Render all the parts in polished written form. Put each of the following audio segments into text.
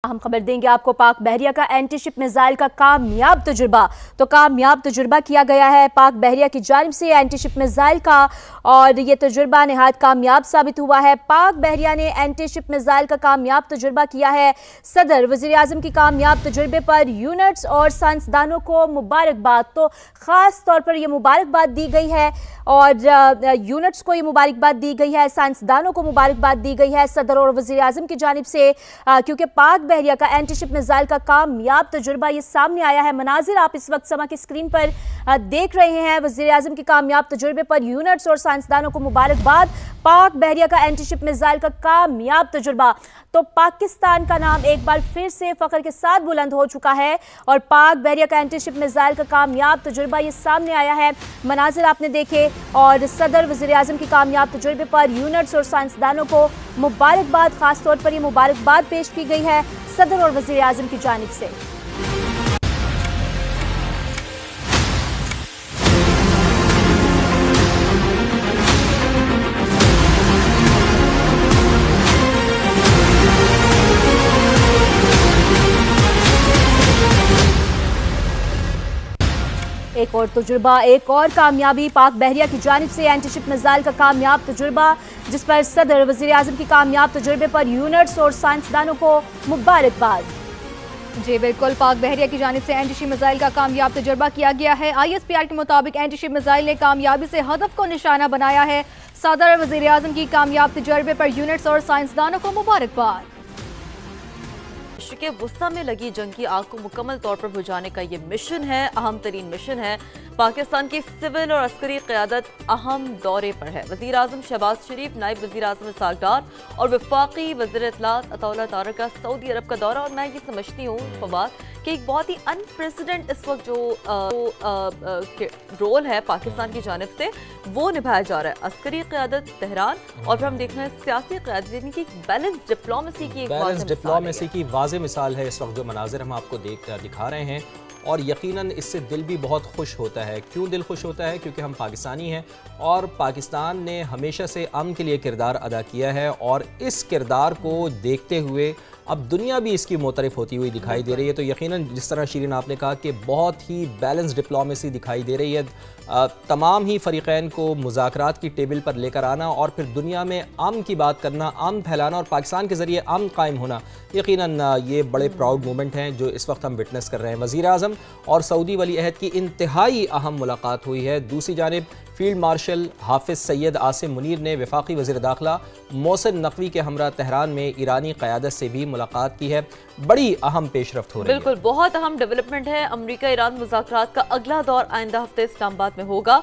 हम खबर देंगे आपको पाक बहरिया का एंटी शिप मिसाइल का कामयाब तजुर्बा किया गया है पाक बहरिया की जानिब से एंटी शिप मिसाइल का, और ये तजुर्बा निहायत कामयाब साबित हुआ है। पाक बहरिया ने एंटी शिप मिसाइल का कामयाब तजुर्बा किया है। सदर वज़ीर आज़म की कामयाब तजुर्बे पर यूनिट्स और साइंसदानों को मुबारकबाद, तो ख़ास तौर पर यह मुबारकबाद दी गई है और यूनिट्स को ये मुबारकबाद दी गई है, साइंसदानों को मुबारकबाद दी गई है सदर और वज़ीर आज़म की जानिब से, क्योंकि पाक बहरिया का एंटी शिप मिसाइल का कामयाब तजुर्बा ये सामने आया है। मनाजिर आप इस वक्त समा की स्क्रीन पर देख रहे हैं। वज़ीर आज़म के कामयाब तजुर्बे पर यूनिट्स और साइंसदानों को मुबारकबाद। पाक बहरिया का एंटी शिप मिसाइल का कामयाब तजुर्बा, तो पाकिस्तान का नाम एक बार फिर से फख्र के साथ बुलंद हो चुका है और पाक बहरिया का एंटी शिप मिसाइल का कामयाब तजुर्बा ये सामने आया है। मनाजिर आपने देखे और सदर वज़ीर आज़म की कामयाब तजुर्बे पर यूनिट्स और साइंसदानों को मुबारकबाद, खास तौर पर ये मुबारकबाद पेश की गई है सदर और वज़ीर आज़म की जानिब से। एक और तजुर्बा, एक और कामयाबी पाक बहरिया की जानिब से एंटी शिप मिसाइल का कामयाब तजुर्बा, जिस पर सदर वज़ीर आज़म की कामयाब तजुर्बे पर यूनिट्स और साइंसदानों को मुबारकबाद। जी बिल्कुल, पाक बहरिया की जानिब से एंटी शिप मिसाइल का कामयाब तजुर्बा किया गया है। ISPR के मुताबिक एंटी शिप मिसाइल ने कामयाबी से हदफ को निशाना बनाया है। सदर वज़ीर आज़म की कामयाब तजुर्बे पर यूनिट्स और साइंसदानों को मुबारकबाद। के वुस्ता में लगी जंग की आग को मुकम्मल तौर पर बुझाने का ये मिशन है, अहम तरीन मिशन है। पाकिस्तान की सिविल और अस्करी क़यादत अहम दौरे पर है। वज़ीर आज़म शहबाज शरीफ, नायब वज़ीर आज़म इसहाक़ डार और वफाकी वज़ीर इत्तलात अताउल्लाह तारक का सऊदी अरब का दौरा, और मैं ये समझती हूँ फवाद कि एक बहुत ही अनप्रेसिडेंट इस वक्त जो रोल है पाकिस्तान की जानिब से वो निभाया जा रहा है। अस्करी क़यादत तेहरान और फिर हम देख रहे हैं सियासी क़यादत, यानी कि बैलेंस डिप्लोमेसी की वाज़ेह मिसाल है इस वक्त जो मनाजिर हम आपको दिखा रहे हैं, और यकीनन इससे दिल भी बहुत खुश होता है। क्यों दिल खुश होता है? क्योंकि हम पाकिस्तानी हैं और पाकिस्तान ने हमेशा से अमन के लिए किरदार अदा किया है, और इस किरदार को देखते हुए अब दुनिया भी इसकी मोतरफ होती हुई दिखाई दे रही है। तो यकीनन जिस तरह शीरीन आपने कहा कि बहुत ही बैलेंस डिप्लोमेसी दिखाई दे रही है, तमाम ही फ़रीक़ैन को मुज़ाकरात की टेबल पर लेकर आना और फिर दुनिया में अमन की बात करना, अमन फैलाना और पाकिस्तान के ज़रिए अमन कायम होना, यकीनन ये बड़े प्राउड मोमेंट हैं जो इस वक्त हम विटनेस कर रहे हैं। वज़ीर आज़म और सऊदी वली अहद की इंतहाई अहम मुलाकात हुई है। दूसरी जानिब फील्ड मार्शल हाफिज़ सैयद आसिम मुनीर ने वफाकी वज़ीर दाखिला मोहसिन नकवी के हमरा तेहरान में ईरानी क़यादत से भी मुलाकात की है। बड़ी अहम पेशरफ्त हो रही है। बिल्कुल, बहुत अहम डेवलपमेंट है। अमरीका ईरान मुज़ाकरात का अगला दौर आइंदा हफ्ते इस्लामाबाद में होगा।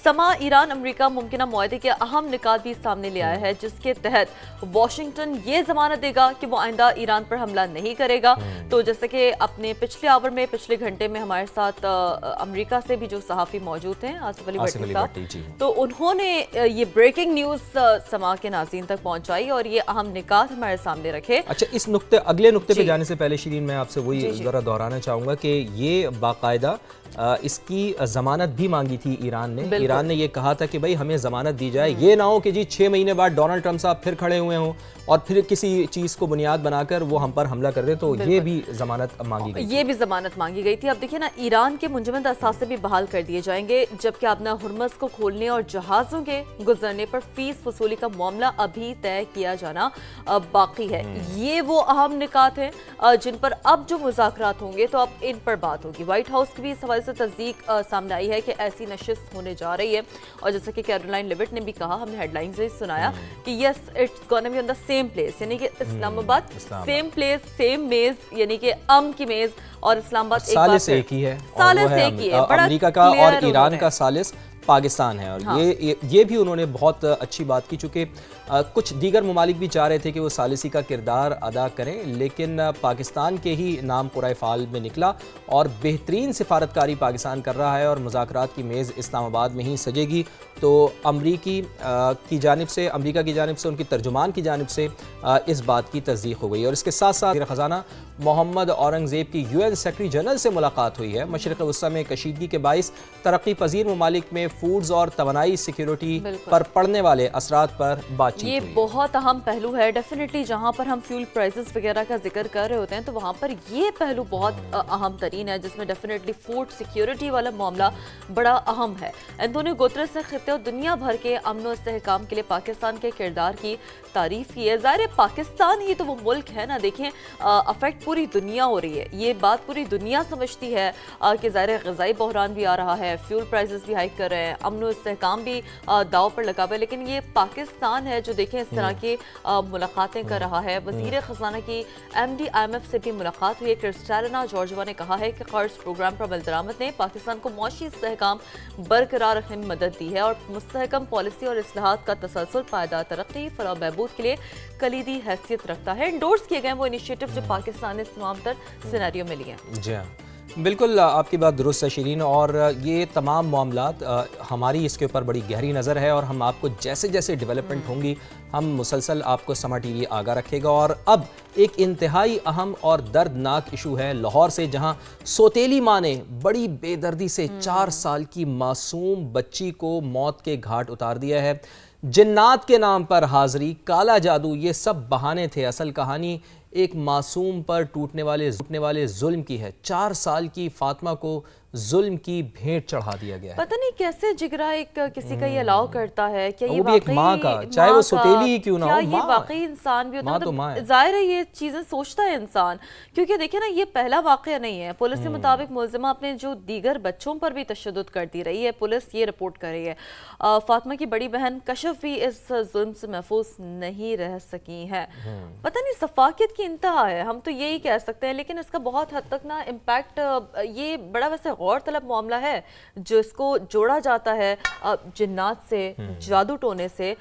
समा ईरान अमरीका मुमकिना मुआहदे के अहम निकात भी सामने ले आया है, जिसके तहत वाशिंगटन ये जमानत देगा कि वो आइंदा ईरान पर हमला नहीं करेगा। तो जैसे कि अपने पिछले आवर में, पिछले घंटे में हमारे साथ अमरीका से भी जो सहाफ़ी मौजूद हैं, आसिफ अली भट्टी साहब, तो उन्होंने ये ब्रेकिंग न्यूज़ समा के नाज़रीन तक पहुँचाई और ये अहम निकात हमारे सामने रखे। अच्छा, इस अगले नुक्ते पे जाने से पहले शीरीन मैं आपसे वही ज़रा दोहराना चाहूँगा कि ये बाकायदा इसकी ज़मानत भी मांगी थी ईरान ने। ईरान ने ये कहा था कि भाई हमें ज़मानत दी जाए, ये ना हो कि जी 6 महीने बाद डोनाल्ड ट्रंप साहब फिर खड़े हुए हों और फिर किसी चीज़ को बुनियाद बनाकर वो हम पर हमला कर दे। तो ये भी ज़मानत मांगी गई, ये भी ज़मानत मांगी गई थी। अब देखिए ना, ईरान के मुंजमद असासे भी बहाल कर दिए जाएंगे, जबकि अपना हुर्मस को खोलने और जहाज़ों के गुजरने पर फीस वसूली का मामला अभी तय किया जाना बाकी है। ये वो अहम निकात हैं जिन पर अब जो मुज़ाकरात होंगे तो अब इन पर बात होगी। व्हाइट हाउस की भी इस हवाले से तस्दीक सामने आई है कि ऐसी नशिस्त होने जा रही है, और जैसे कि कैरोलाइन लिविट ने भी कहा, हमने हेडलाइन से सुनाया कि yes it's gonna be on the same place, यानी कि इस्लामाबाद सेम प्लेस सेम मेज, यानी कि की मेज और इस्लामाबाद सालिस एक ही है, सालिस एक ही है। अमेरिका का और ईरान का सालिस पाकिस्तान है। और हाँ। ये भी उन्होंने बहुत अच्छी बात की, चूँकि कुछ दीगर ममालिक भी चाह रहे थे कि वो सालिसी का किरदार अदा करें, लेकिन पाकिस्तान के ही नाम कुराए फ़ाल में निकला और बेहतरीन सिफारतकारी पाकिस्तान कर रहा है और मुज़ाकरात की मेज़ इस्लामाबाद में ही सजेगी। तो अमरीका की जानिब से उनकी तर्जुमान की जानिब से इस बात की तस्दीक हो गई। और इसके साथ साथ ख़जाना मोहम्मद औरंगज़ेब की UN सेक्रेटरी जनरल से मुलाकात हुई है। मशरिक़ वस्ता में कशीदगी के बाइस तरक्की पजीर ममालिक में फूड्स और तवानाई सिक्योरिटी पर पड़ने वाले असरात पर बात बातचीत ये हुई है। बहुत अहम पहलू है डेफिनेटली। जहाँ पर हम फ्यूल प्राइसेस वगैरह का जिक्र कर रहे होते हैं तो वहाँ पर ये पहलू बहुत अहम तरीन है, जिसमें डेफिनेटली फूड सिक्योरिटी वाला मामला बड़ा अहम है। एंटोनियो गुतरेस ने खित्ते और दुनिया भर के अमन और इस्तेहकाम के लिए पाकिस्तान के किरदार की तारीफ की है। ज़ाहिर पाकिस्तान ही तो वो मुल्क है ना, देखें अफेक्ट पूरी दुनिया हो रही है, ये बात पूरी दुनिया समझती है कि ज़ाहिर ग़िज़ाई बहरान भी आ रहा है, फ्यूल प्राइसेस भी हाइक कर रहे हैं, अमन और इस्तेहकाम भी दाव पर लगा हुआ है, लेकिन ये पाकिस्तान है जो देखें इस तरह की मुलाकातें कर रहा है। वज़ीर ख़जाना की MD IMF से भी मुलाकात हुई है। क्रिस्टालिना जॉर्जिवा ने कहा है कि कर्ज प्रोग्राम पर अमल ने पाकिस्तान को मौशी इस्तेहकाम बरकरार रखने में मदद दी है और मुस्तहकम पॉलिसी और इस्लाहात का तसलसल पायदार तरक्की फलाह बहबूद के लिए कलीदी हैसियत रखता है। इंडोर्स किए गए वो इनिशिएटिव जो पाकिस्तान ने तमाम तर सिनेरियो में लिए हैं। जी हाँ, बिल्कुल आपकी बात दुरुस्त है शिरीन, और ये तमाम मामलात हमारी इसके ऊपर बड़ी गहरी नज़र है और हम आपको जैसे जैसे डेवलपमेंट होंगी हम मुसलसल आपको समा TV आगाह रखेगा। और अब एक इंतहाई अहम और दर्दनाक इशू है लाहौर से, जहां सौतेली माँ ने बड़ी बेदर्दी से 4 साल की मासूम बच्ची को मौत के घाट उतार दिया है। जिन्नात के नाम पर हाज़री, काला जादू, ये सब बहाने थे। असल कहानी एक मासूम पर टूटने वाले जुल्म की है। 4 साल की फातिमा को जुल्म की भेंट चढ़ा दिया गया है। पता नहीं कैसे जिगरा एक किसी का ये अलाउ करता है, क्या ये वो भी एक माँ का, चाहे वो सौतेली ही क्यों ना हो, ये वाकई इंसान भी होता है? माँ है। जाहिर है ये चीजें सोचता है इंसान, क्योंकि देखिए ना ये पहला वाकया नहीं है। पुलिस के मुताबिक मुलजिमा अपने जो दीगर बच्चों पर भी तशद्दुद करती रही है, पुलिस ये रिपोर्ट कर रही है। फातिमा की बड़ी बहन कशफ भी इस जुल्म से महफूज नहीं रह सकी है। पता नहीं सफाकियत की इंतहा है, हम तो यही कह सकते हैं, लेकिन इसका बहुत हद तक ना इम्पैक्ट, ये बड़ा वैसे गौर तलब मामला है जो इसको जोड़ा जाता है जिन्नात से, जादू टोने से।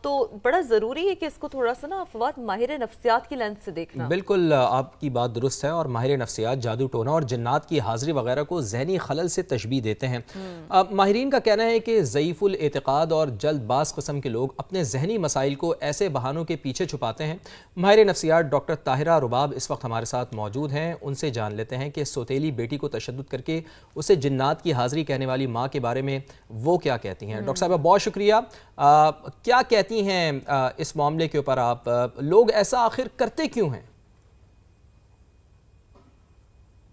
तो बड़ा ज़रूरी है कि इसको थोड़ा सा ना फवाद माहिर नफ्सियात की लेंस से देखना। बिल्कुल आपकी बात दुरुस्त है, और माहिर नफ्सियात जादू टोना और जिन्नात की हाज़िरी वगैरह को जहनी खलल से तशबीह देते हैं। माहिरीन का कहना है कि ज़ईफ़ुल एतिक़ाद और जल्दबाज़ किस्म के लोग अपने जहनी मसाइल को ऐसे बहानों के पीछे छुपाते हैं। माहिर नफ्सियात डॉक्टर ताहिरा रुबाब इस वक्त हमारे साथ मौजूद हैं, उनसे जान लेते हैं कि सौतेली बेटी को तशद्दुद करके उसे जिन्नात की हाज़िरी कहने वाली माँ के बारे में वो क्या कहती हैं। डॉक्टर साहब बहुत शुक्रिया। क्या कहती हैं इस मामले के ऊपर आप, लोग ऐसा आखिर करते क्यों हैं?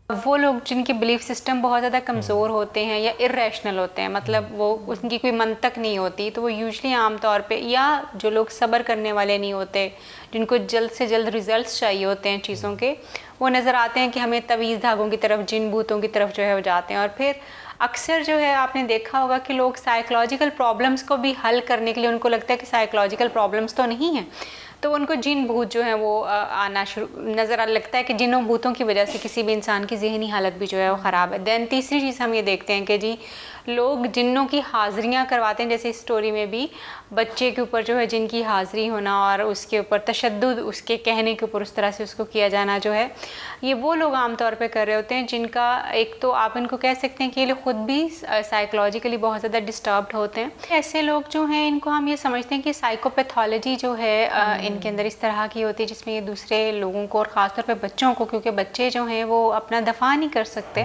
वो लोग जिनके बिलीफ सिस्टम बहुत ज़्यादा कमज़ोर होते हैं या इर्रेशनल होते हैं, मतलब वो उनकी कोई मंतक नहीं होती, तो वो यूजली आम तौर पे, या जो लोग सब्र करने वाले नहीं होते, जिनको जल्द से जल्द रिजल्ट्स चाहिए होते हैं चीज़ों के, वो नज़र आते हैं कि हमें तवीज़ धागों की तरफ, जिन भूतों की तरफ जो है वो जाते हैं। और फिर अक्सर जो है आपने देखा होगा कि लोग साइकोलॉजिकल प्रॉब्लम्स को भी हल करने के लिए, उनको लगता है कि साइकोलॉजिकल प्रॉब्लम्स तो नहीं है, तो उनको जिन भूत जो है वो आना शुरू नज़र लगता है कि जिनों भूतों की वजह से किसी भी इंसान की ज़हनी हालत भी जो है वो ख़राब है। दैन तीसरी चीज़ हम ये देखते हैं कि जी लोग जिन्नों की हाज़िरियाँ करवाते हैं, जैसे इस स्टोरी में भी बच्चे के ऊपर जो है जिनकी हाज़िरी होना और उसके ऊपर तशद्दुद, उसके कहने के ऊपर उस तरह से उसको किया जाना, जो है ये वो लोग आम तौर पे कर रहे होते हैं जिनका, एक तो आप इनको कह सकते हैं कि ये लोग ख़ुद भी साइकोलॉजिकली बहुत ज़्यादा डिस्टर्ब्ड होते हैं। ऐसे लोग जो हैं इनको हम ये समझते हैं कि साइकोपैथोलॉजी जो है इनके अंदर इस तरह की होती है, जिसमें ये दूसरे लोगों को और ख़ासतौर पे बच्चों को, क्योंकि बच्चे जो हैं वो अपना दफा नहीं कर सकते,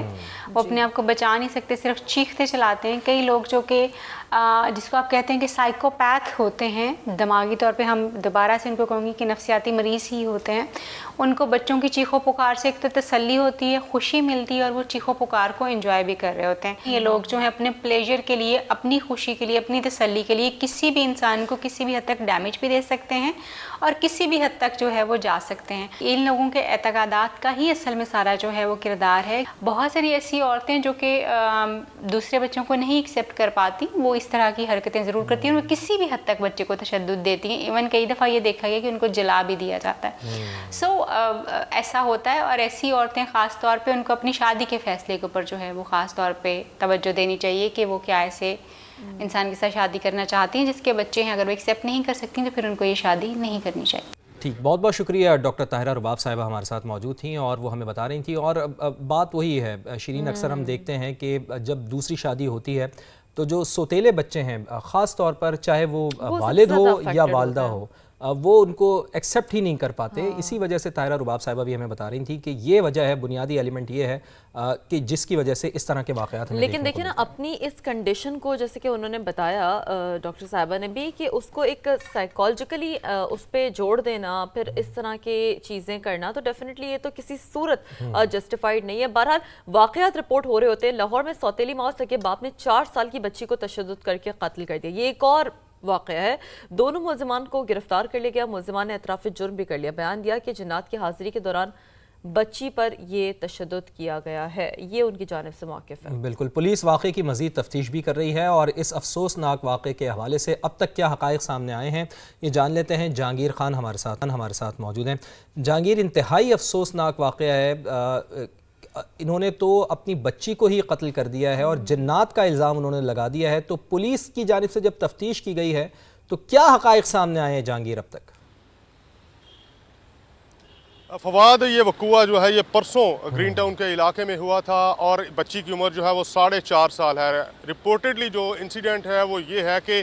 वो अपने आप को बचा नहीं सकते, सिर्फ चीखते चलाते हैं। कई लोग जो कि जिसको आप कहते हैं कि साइकोपैथ होते हैं, दिमागी तौर पे हम दोबारा से उनको कहूँगी कि नफ्सियाती मरीज़ ही होते हैं, उनको बच्चों की चीखों पुकार से एक तो तसल्ली होती है, खुशी मिलती है, और वो चीखों पुकार को एंजॉय भी कर रहे होते हैं। ये लोग जो हैं अपने प्लेजर के लिए, अपनी खुशी के लिए, अपनी तसल्ली के लिए किसी भी इंसान को किसी भी हद तक डैमेज भी दे सकते हैं और किसी भी हद तक जो है वो जा सकते हैं। इन लोगों के एतकादात का ही असल में सारा जो है वो किरदार है। बहुत सारी ऐसी औरतें जो कि दूसरे बच्चों को नहीं एक्सेप्ट कर पाती, वो इस तरह की हरकतें ज़रूर करती हैं और वो किसी भी हद तक बच्चे को तशद्दुद देती हैं। इवन कई दफ़ा ये देखा गया कि उनको जला भी दिया जाता है। सो ऐसा होता है, और ऐसी औरतें ख़ास तौर पे उनको अपनी शादी के फ़ैसले के ऊपर जो है वो ख़ास तौर पे तवज्जो देनी चाहिए कि वो क्या ऐसे इंसान के साथ शादी करना चाहती हैं जिसके बच्चे हैं। अगर वो एक्सेप्ट नहीं कर सकती तो फिर उनको ये शादी नहीं करनी चाहिए। ठीक, बहुत बहुत शुक्रिया। डॉक्टर ताहिरा रुबाब साहिबा हमारे साथ मौजूद थी और वो हमें बता रही थी। और बात वही है शिरीन, अक्सर हम देखते हैं कि जब दूसरी शादी होती है तो जो सौतेले बच्चे हैं, ख़ास तौर पर चाहे वो वालिद हो या वालदा हो, वो उनको एक्सेप्ट ही नहीं कर पाते। इसी वजह से ताहिरा रुबाब साहिबा भी हमें बता रही थी कि ये वजह है, बुनियादी एलिमेंट ये है कि जिसकी वजह से इस तरह के वाक़यात हमें लेकिन देखने देखिए को ना, अपनी इस कंडीशन को जैसे कि उन्होंने बताया डॉक्टर साहिबा ने भी, कि उसको एक साइकोलॉजिकली उस पर जोड़ देना, फिर इस तरह के चीज़ें करना, तो डेफिनेटली ये तो किसी सूरत जस्टिफाइड नहीं है। बहरहाल वाक़यात रिपोर्ट हो रहे होते हैं। लाहौर में सौतेली माँ और सगे बाप ने 4 साल की बच्ची को तशद्दुद करके कत्ल कर दिया। ये एक और वाक़या है। दोनों मुलज़िमान को गिरफ्तार कर लिया गया। मुलज़िमान ने एतराफ़ जुर्म भी कर लिया। बयान दिया कि जिन्नात की हाज़िरी के दौरान बच्ची पर ये तशद्दुद किया गया है। ये उनकी जानिब से मौक़िफ़ है। बिल्कुल, पुलिस वाक़े की मज़ीद तफ्तीश भी कर रही है और इस अफसोसनाक वाक़े के हवाले से अब तक क्या हक़ाइक़ सामने आए हैं ये जान लेते हैं। जहांगीर खान हमारे साथ मौजूद हैं। जहांगीर, इंतहाई अफसोसनाक वाक़या है। इन्होंने तो अपनी बच्ची को ही कत्ल कर दिया है और जिन्नात का इल्ज़ाम उन्होंने लगा दिया है। तो पुलिस की जानिब से जब तफ्तीश की गई है तो क्या हक़ाइक़ सामने आए हैं जहांगीर अब तक? फवाद, ये वक़ूआ जो है ये परसों ग्रीन टाउन के इलाके में हुआ था और बच्ची की उम्र जो है वो 4.5 साल है। रिपोर्टेडली जो इंसिडेंट है वो ये है कि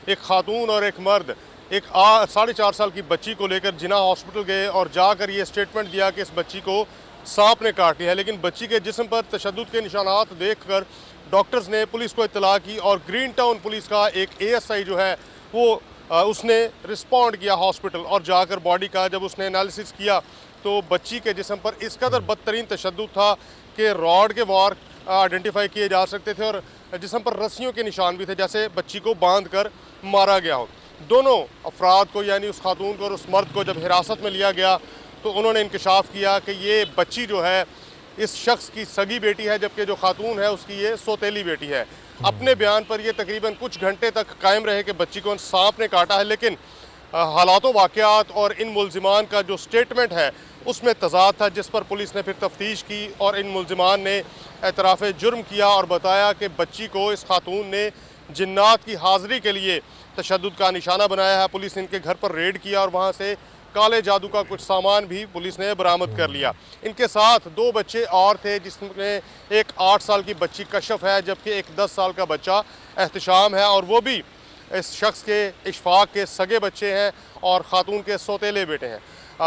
एक खातून और एक मर्द एक 4.5 साल की बच्ची को लेकर जिना हॉस्पिटल गए और जाकर ये स्टेटमेंट दिया कि इस बच्ची को सांप ने काट लिया है। लेकिन बच्ची के जिस्म पर तशद्दुद के निशानात देखकर डॉक्टर्स ने पुलिस को इत्तला की और ग्रीन टाउन पुलिस का एक ASI जो है वो उसने रिस्पॉन्ड किया हॉस्पिटल और जाकर बॉडी का जब उसने एनालिसिस किया तो बच्ची के जिस्म पर इस कदर बदतरीन तशद्दुद था कि रॉड के वार आइडेंटिफाई किए जा सकते थे और जिस्म पर रस्सियों के निशान भी थे, जैसे बच्ची को बांध कर मारा गया हो। दोनों अफराद को, यानी उस खातून को और उस मर्द को, जब हिरासत में लिया गया तो उन्होंने इंकशाफ किया कि ये बच्ची जो है इस शख्स की सगी बेटी है, जबकि जो खातून है उसकी ये सौतेली बेटी है। अपने बयान पर ये तकरीबन कुछ घंटे तक कायम रहे कि बच्ची को सांप ने काटा है, लेकिन हालातों वाक़यात और इन मुलज़िमान का जो स्टेटमेंट है उसमें तज़ाद था, जिस पर पुलिस ने फिर तफ्तीश की और इन मुलज़िमान ने एतराफ़ जुर्म किया और बताया कि बच्ची को इस खातून ने जिन्नात की हाज़िरी के लिए तशद्दुद का निशाना बनाया है। पुलिस ने इनके घर पर रेड किया और वहाँ से काले जादू का कुछ सामान भी पुलिस ने बरामद कर लिया। इनके साथ 2 बच्चे और थे, जिसमें एक 8 साल की बच्ची कशफ है, जबकि एक 10 साल का बच्चा एहतशाम है और वो भी इस शख्स के इशफाक के सगे बच्चे हैं और ख़ातून के सौतेले बेटे हैं।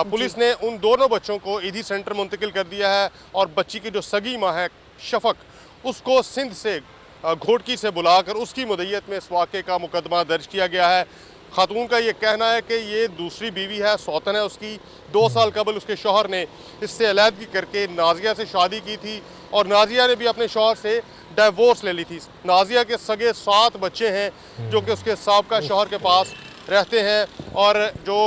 पुलिस ने उन दोनों बच्चों को ईदी सेंटर मुंतकिल कर दिया है और बच्ची की जो सगी माँ है शफक, उसको सिंध से घोटकी से बुलाकर उसकी मुद्दत में इस वाक़े का मुकदमा दर्ज किया गया है। खातून का ये कहना है कि ये दूसरी बीवी है, सौतन है उसकी। 2 साल कबल उसके शौहर ने इससे अलहदगी करके नाजिया से शादी की थी और नाजिया ने भी अपने शौहर से डाइवोर्स ले ली थी। नाजिया के सगे 7 बच्चे हैं जो कि उसके साबका शौहर के पास रहते हैं और जो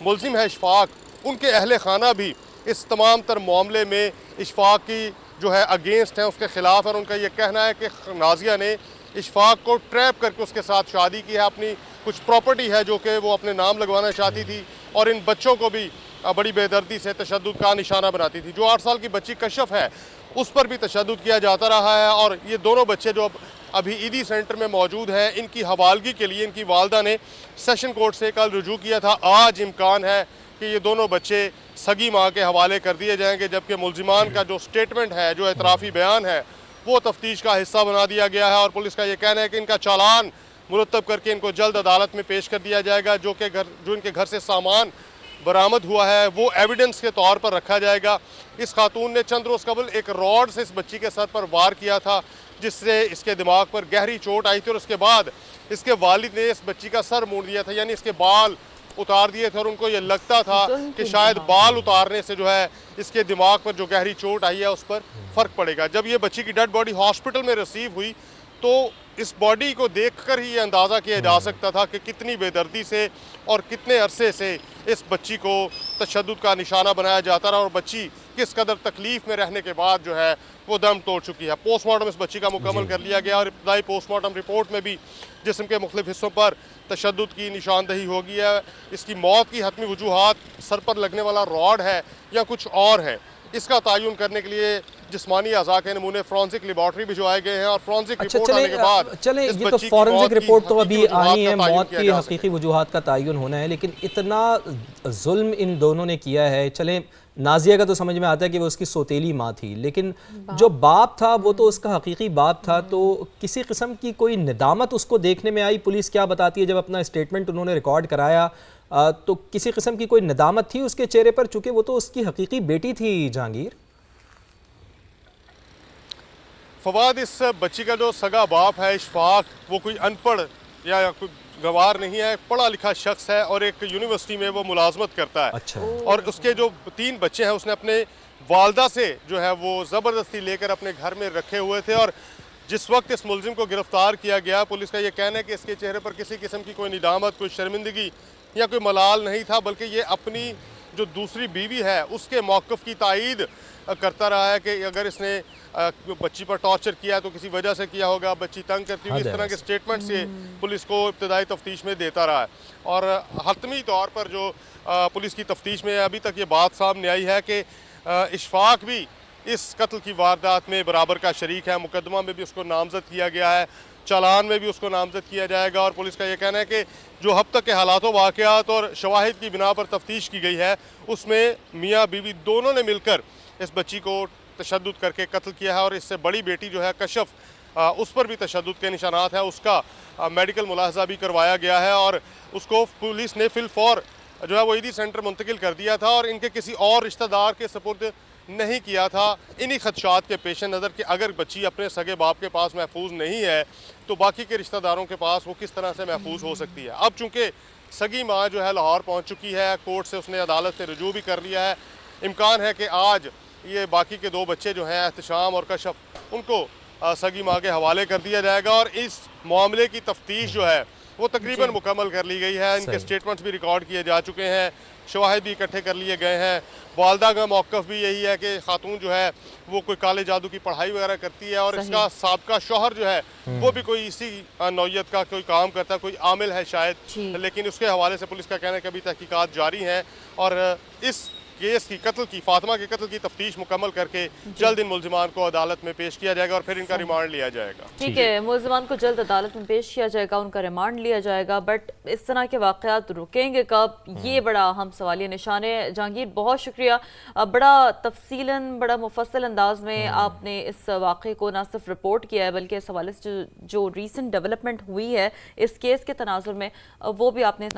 मुलजिम है इशफाक, उनके अहले खाना भी इस तमाम तर मामले में इशफाक की जो है अगेंस्ट हैं, उसके ख़िलाफ़ है। और उनका ये कहना है कि नाजिया ने इशफाक को ट्रैप करके उसके साथ शादी की है। अपनी कुछ प्रॉपर्टी है जो कि वो अपने नाम लगवाना चाहती थी और इन बच्चों को भी बड़ी बेदर्दी से तशद्दुद का निशाना बनाती थी। जो 8 साल की बच्ची कशफ है उस पर भी तशद्दुद किया जाता रहा है और ये दोनों बच्चे जो अभी ईदी सेंटर में मौजूद हैं, इनकी हवालगी के लिए इनकी वालदा ने सेशन कोर्ट से कल रुजू किया था। आज इम्कान है कि ये दोनों बच्चे सगी माँ के हवाले कर दिए जाएंगे, जबकि मुलजिमान का जो स्टेटमेंट है, जो एतराफ़ी बयान है, वो तफ्तीश का हिस्सा बना दिया गया है और पुलिस का ये कहना है कि इनका चालान मुरतब करके इनको जल्द अदालत में पेश कर दिया जाएगा। जो इनके घर से सामान बरामद हुआ है वो एविडेंस के तौर पर रखा जाएगा। इस खातून ने चंद रोज़ कबल एक रॉड से इस बच्ची के सर पर वार किया था, जिससे इसके दिमाग पर गहरी चोट आई थी और उसके बाद इसके वालिद ने इस बच्ची का सर मोड़ दिया था, यानी इसके बाल उतार दिए थे और उनको ये लगता था कि शायद बाल उतारने से जो है इसके दिमाग पर जो गहरी चोट आई है उस पर फ़र्क पड़ेगा। जब ये बच्ची की डेड बॉडी हॉस्पिटल में रिसीव हुई तो इस बॉडी को देखकर ही ये अंदाज़ा किया जा सकता था कि कितनी बेदर्दी से और कितने अरसे से इस बच्ची को तशद्दुद का निशाना बनाया जाता रहा और बच्ची किस कदर तकलीफ़ में रहने के बाद जो है वो दम तोड़ चुकी है। पोस्टमार्टम इस बच्ची का मुकम्मल कर लिया गया और इब्तदाई पोस्टमार्टम रिपोर्ट में भी जिस्म के मुख्तलिफ हिस्सों पर तशद्दुद की निशानदही हो गई है। इसकी मौत की हतमी वजूहात सर पर लगने वाला रॉड है या कुछ और है, इसका तयन करने के लिए जिस्मानी अज़ा के नमूने फॉरेंसिक लेबॉर्ट्री भिजवाए गए हैं और फॉरेंसिक रिपोर्ट आने के बाद ये तो फॉरेंसिक रिपोर्ट तो अभी आनी है, मौत की हकीकी वजूहात का तयन होना है, लेकिन इतना जुल्म इन दोनों ने किया है। चले नाजिया का तो समझ में आता है कि वो उसकी सौतेली माँ थी, लेकिन जो बाप था वो तो उसका हकीकी बाप था। तो किसी किस्म की कोई निदामत उसको देखने में आई? पुलिस क्या बताती है जब अपना स्टेटमेंट उन्होंने रिकॉर्ड कराया तो किसी किस्म की कोई नदामत थी उसके चेहरे पर, चूंकि वो तो उसकी हकीकी बेटी थी जहांगीर? फवाद, इस बच्ची का जो सगा बाप है इशफाक, वो कोई अनपढ़ या कोई गवार नहीं है, पढ़ा लिखा शख्स है और एक यूनिवर्सिटी में वो मुलाजमत करता है। अच्छा। और उसके जो 3 बच्चे हैं उसने अपने वालदा से जो है वो ज़बरदस्ती लेकर अपने घर में रखे हुए थे। और जिस वक्त इस मुलजिम को गिरफ्तार किया गया, पुलिस का ये कहना है कि इसके चेहरे पर किसी किस्म की कोई निदामत, कोई शर्मिंदगी या कोई मलाल नहीं था, बल्कि ये अपनी जो दूसरी बीवी है उसके मौक़िफ़ की तायीद करता रहा है कि अगर इसने बच्ची पर टॉर्चर किया है तो किसी वजह से किया होगा, बच्ची तंग करती हुई, इस तरह के स्टेटमेंट से पुलिस को इब्तदाई तफ्तीश में देता रहा है। और हतमी तौर पर जो पुलिस की तफ्तीश में अभी तक ये बात सामने आई है कि इशफाक भी इस कत्ल की वारदात में बराबर का शरीक है। मुकदमा में भी उसको नामजद किया गया है, चालान में भी उसको नामजद किया जाएगा। और पुलिस का ये कहना है कि जो अब तक के हालातों, वाक़यात और शवाहिद की बिना पर तफ्तीश की गई है उसमें मियाँ बीवी दोनों ने मिलकर इस बच्ची को तशद्दुद करके कत्ल किया है। और इससे बड़ी बेटी जो है कशफ, उस पर भी तशद्दुद के निशानात हैं, उसका मेडिकल मुलाहजा भी करवाया गया है और उसको पुलिस ने फिलफौर जो है वो ईदी सेंटर मुंतकिल कर दिया था और इनके किसी और रिश्तेदार के सपुर्द नहीं किया था। इन्हीं खदशात के पेश नज़र कि अगर बच्ची अपने सगे बाप के पास महफूज नहीं है तो बाकी के रिश्तेदारों के पास वो किस तरह से महफूज हो सकती है। अब चूँकि सगी माँ जो है लाहौर पहुँच चुकी है, कोर्ट से उसने अदालत से रुजू भी कर लिया है, इम्कान है कि आज ये बाकी के 2 बच्चे जो हैं एहतशाम और कशफ, उनको सगी माँ के हवाले कर दिया जाएगा। और इस मामले की तफ्तीश जो है वो तकरीबन मुकम्मल कर ली गई है। इनके स्टेटमेंट्स भी रिकॉर्ड किए जा चुके हैं, शवाहिद भी इकट्ठे कर लिए गए हैं। वालदा का मौक़िफ़ भी यही है कि खातून जो है वो कोई काले जादू की पढ़ाई वगैरह करती है और इसका साबका शौहर जो है वो भी कोई इसी नौइयत का कोई काम करता है, कोई आमिल है शायद, लेकिन उसके हवाले से पुलिस का कहना है कि अभी तहकीकात जारी हैं और इस केस की फातिमा के कत्ल की तफ्तीश मुकम्मल करके जल्द इन मुल्जिमान को अदालत में पेश किया जाएगा और फिर इनका रिमांड लिया जाएगा। ठीक है, मुल्जिमान को जल्द अदालत में पेश किया जाएगा, उनका रिमांड लिया जाएगा। बट इस तरह के वाक़यात रुकेंगे कब, ये बड़ा अहम सवालिया निशान है। जहांगीर, बहुत शुक्रिया, बड़ा तफसीलन, बड़ा मुफस्सल अंदाज में आपने इस वाक़े को न सिर्फ रिपोर्ट किया है बल्कि इस हवाले से जो रीसेंट डेवलपमेंट हुई है इस केस के तनाजुर में वो भी आपने